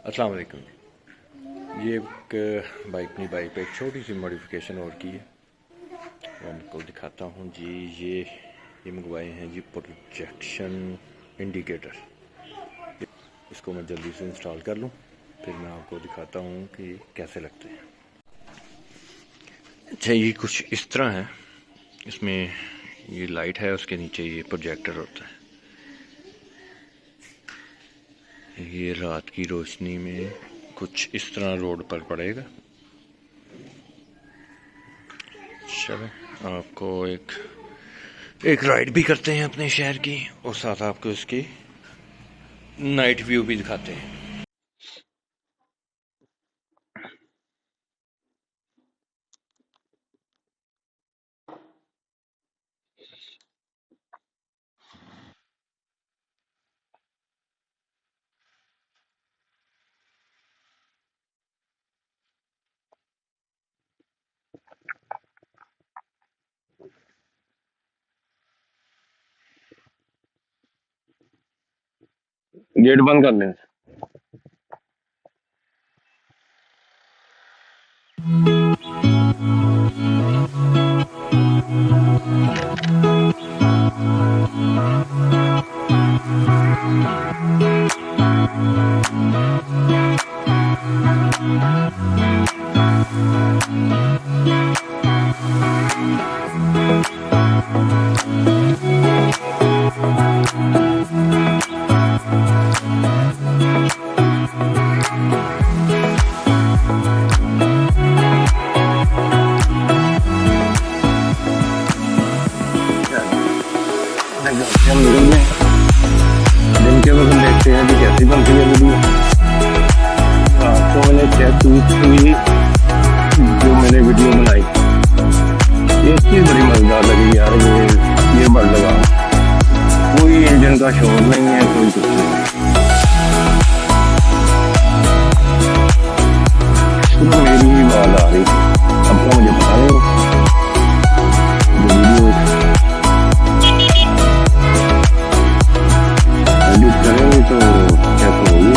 अस्सलाम वालेकुम। ये एक अपनी बाइक पे एक छोटी सी मॉडिफिकेशन और की है, वो आपको दिखाता हूँ जी। ये मंगवाए हैं जी प्रोजेक्शन इंडिकेटर। इसको मैं जल्दी से इंस्टॉल कर लूँ, फिर मैं आपको दिखाता हूँ कि कैसे लगते हैं। अच्छा, ये कुछ इस तरह है। इसमें ये लाइट है, उसके नीचे ये प्रोजेक्टर होता है। ये रात की रोशनी में कुछ इस तरह रोड पर पड़ेगा। चलो, आपको एक राइड भी करते हैं अपने शहर की, और साथ आपको इसकी नाइट व्यू भी दिखाते हैं। गेट बंद कर लें। हम निकल गए। दिन के वक्त हम देखते हैं कि कैसी बनती है वीडियो। तो मैंने चेक की थी जो मैंने वीडियो बनाई, ये चीज़ बड़ी मज़ेदार लगी यार। ये बड़ लगा, कोई इंजन का शोर नहीं है, कोई कुछ नहीं। सिर्फ मेरी ही आवाज़ आ रही थी, अब का मुझे पता नहीं। जो वीडियो एडिट करेंगे तो कैसे होगी।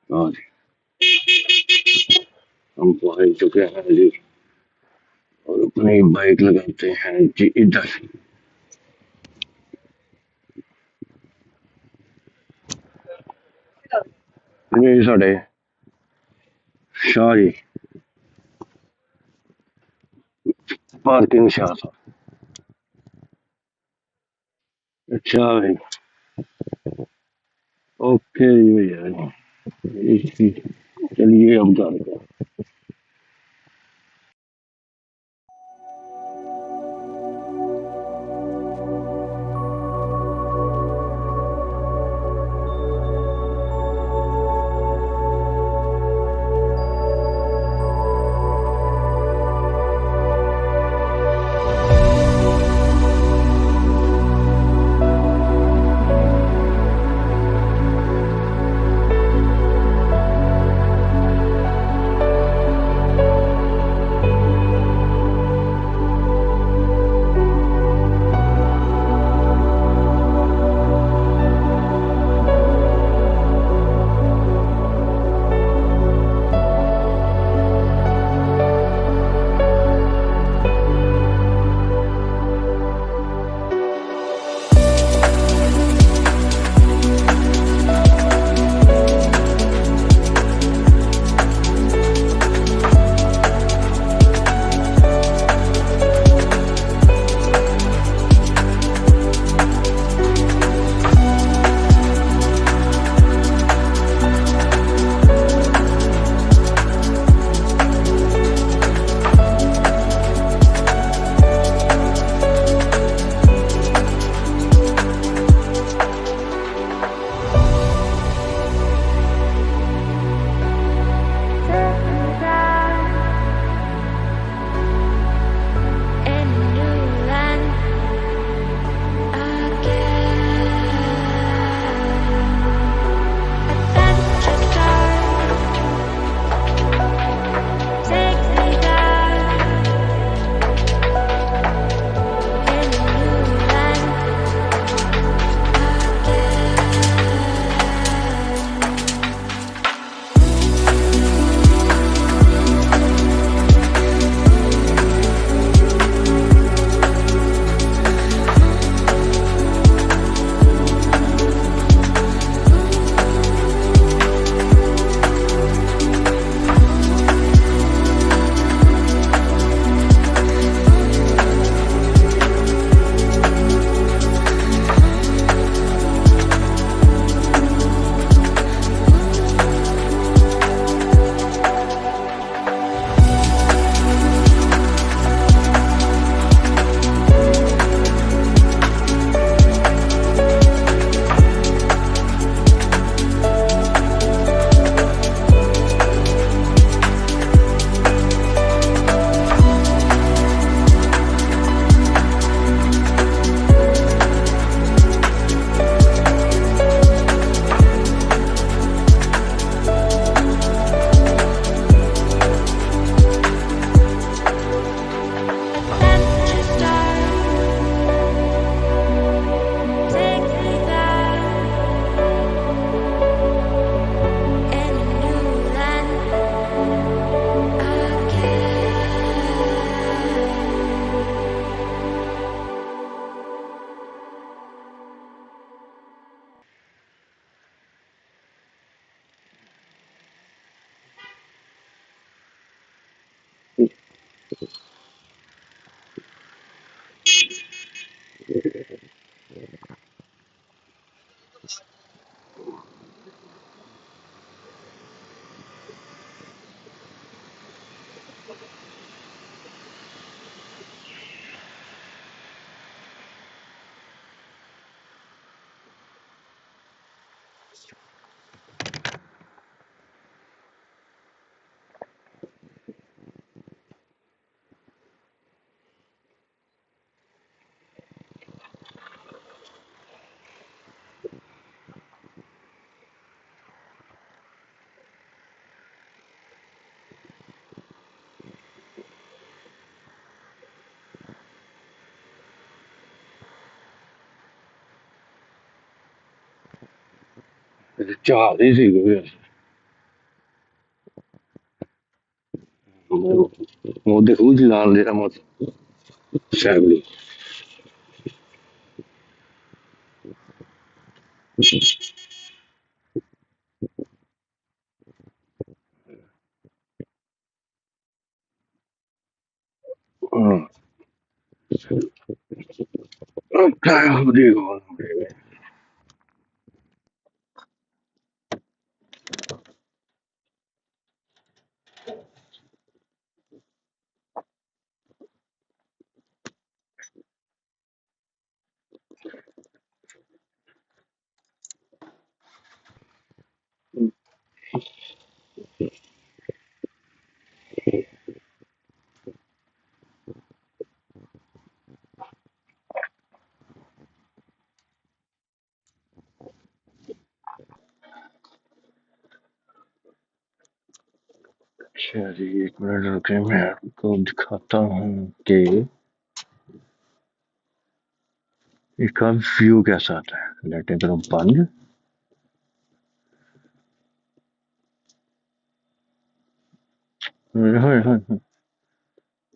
اور ہم پہنچ چکے ہیں جی اور اپنی بائک لگاتے ہیں جی ادھر یہ ساڑھے شاہ جی پارکنگ شاہ صاحب اچھا بھائی اوکے جی بھیا چلیے اب گھر کا ਜਹਾਜ਼ ਹੀ ਸੀ ਕੋਈ ਉਹ ਦੇਖੂ ਜੀ ਲਾਲ ਜਿਹੜਾ ਮੋਟਰ ਸਾਈਕਲ ਹਾਂ ਦੇਖੋ اچھا جی ایک منٹ رکے میں آپ کو دکھاتا ہوں کہ اس کا ویو کیسا آتا ہے. لائٹیں کرو بند.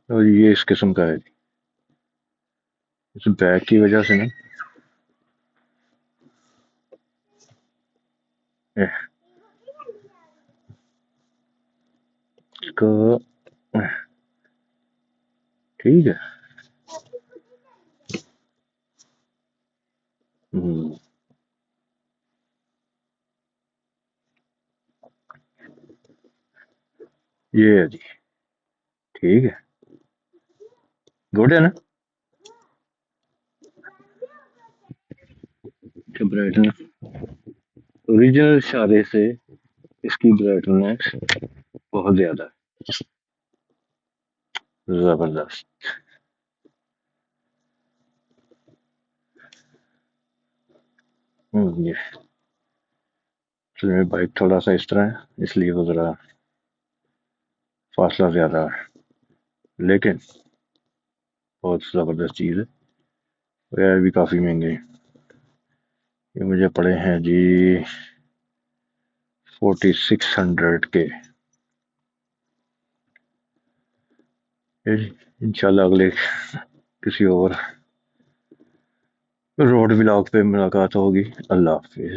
اور یہ اس قسم کا ہے جی. اس بیک کی وجہ سے نا اس کو ٹھیک ہے. یہ ہے جی ٹھیک ہے گڈ ہے نا. برائٹنس اوریجنل اشارے سے اس کی برائٹنس بہت زیادہ ہے. زبردست. یہ بائک تھوڑا سا اس طرح ہے اس لیے وہ ذرا فاصلہ زیادہ ہے لیکن بہت زبردست چیز ہے. وغیرہ بھی کافی مہنگے ہیں. یہ مجھے پڑے ہیں جی 4600 کے. انشاءاللہ اگلے کسی اور روڈ ولاگ پہ ملاقات ہوگی. اللہ حافظ.